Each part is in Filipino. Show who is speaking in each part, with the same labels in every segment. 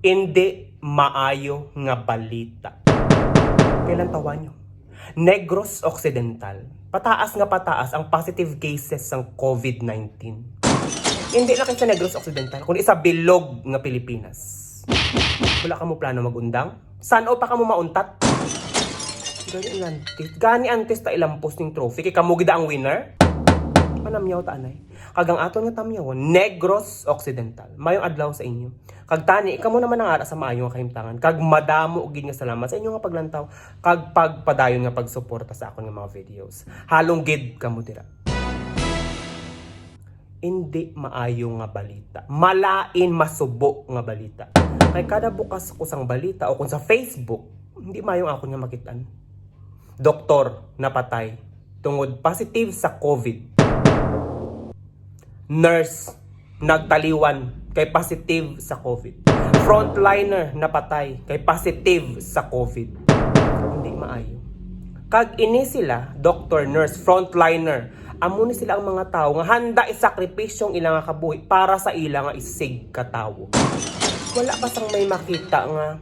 Speaker 1: Hindi maayo nga balita. Kailan tawa nyo? Negros Occidental. Pataas nga pataas ang positive cases ng COVID-19. Hindi lang sa Negros Occidental, kundi sa bilog nga Pilipinas. Wala ka mo plano magundang? Saan o pa ka mo mauntat? Gani antes ta ilampos ning trophy. Kay kamo gida ang winner? Panamyaw ta anay. Kagang aton nga tamyawon, Negros Occidental. Mayong adlaw sa inyo. Kag tani, kamo naman ang ara sa maayo nga kahimtangan. Kag madamo og gid nga salamat sa inyo nga paglantaw. Kag pagpadayon nga pagsuporta sa akon nga mga videos. Halong gid kamo dira. Hindi maayo nga balita. Malain masubo nga balita. Kay kada bukas ko sang balita o kung sa Facebook, hindi mayong akon nga makitaan. Doktor napatay tungod positive sa COVID. Nurse nagtaliwan kay positive sa COVID. Frontliner napatay kay positive sa COVID. Hindi maayo. Kag ini sila, doctor, nurse, frontliner, amo ni sila ang mga tao nga handa isakripisyong ilang nga kabuhi para sa ilang nga isig katawo. Wala pa sang may makita nga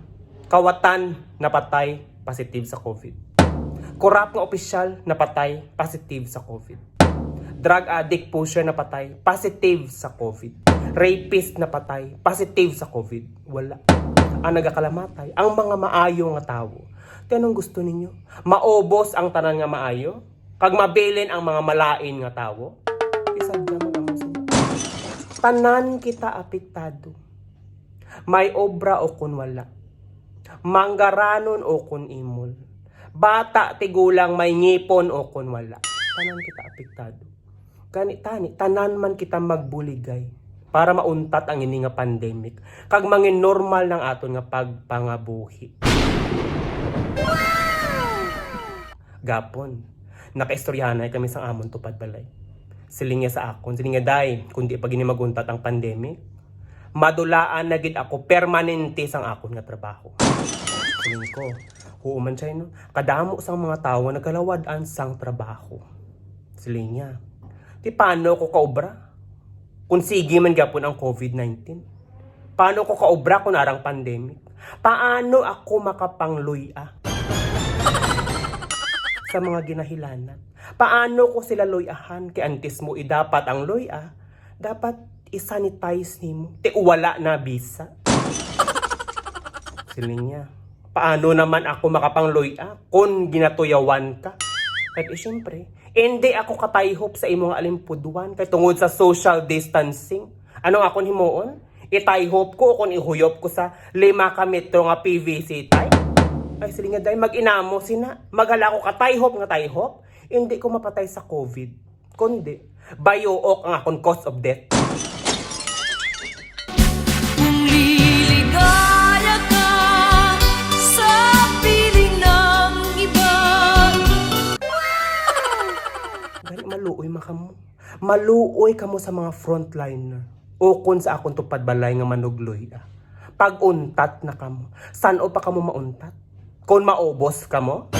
Speaker 1: kawatan napatay positive sa COVID. Korap nga opisyal napatay positive sa COVID. Drug addict pusher na patay, positive sa COVID. Rapist na patay, positive sa COVID. Wala. Ang nagakalamatay, ang mga maayo nga tawo. Tanong gusto ninyo? Maobos ang tanan nga maayo? Kag mabilin ang mga malain nga tawo? Isadya mo lang mo. Tanan kita apektado. May obra o kun wala. Manggaranon o kun imol. Bata tigulang may ngipon o kun wala. Tanan kita apektado. Tani, tanan man kita magbuligay para mauntat ang ini nga pandemic kag mangin normal ng aton nga pagpangabuhi. Gapon, nakaistoryahanay kami sa amon tupad balay. Siling niya sa akon, siling niya day, kundi pag ini maguntat ang pandemic, madulaan na gid ako permanente sang akon nga trabaho. Siling ko, huuman siya no, kadamo sang mga tawo nagkalawad-an sang trabaho. Siling niya, di paano ko kaobra? Kung sige man gapon ang COVID-19. Paano ko kaobra kung arang pandemic? Paano ako makapangluya sa mga ginahilanan? Paano ko sila luyahan? Kay antes mo dapat ang luya, dapat isanitize nimo. Ti wala na bisa. Siling niya, paano naman ako makapangluya kung ginatuyawan ka? At siyempre, hindi ako katayhop sa imong alimpudwan kay tungod sa social distancing. Anong akon himuon? Itayhop ko kung ihuyop ko sa 5 ka metro nga PVC type? Ay sila nga dahil mag-inamo sina. Maghala ko katayhop nga tayhop. Hindi ko mapatay sa COVID. Kundi, bayuok ang akong cause of death. Maluoy makamo. Maluoy kamo sa mga frontliner. O kun sa akong tupad balay nga manugloy. Pag untat na kamo. San o pa kamo mauntat? Kung maubos kamo?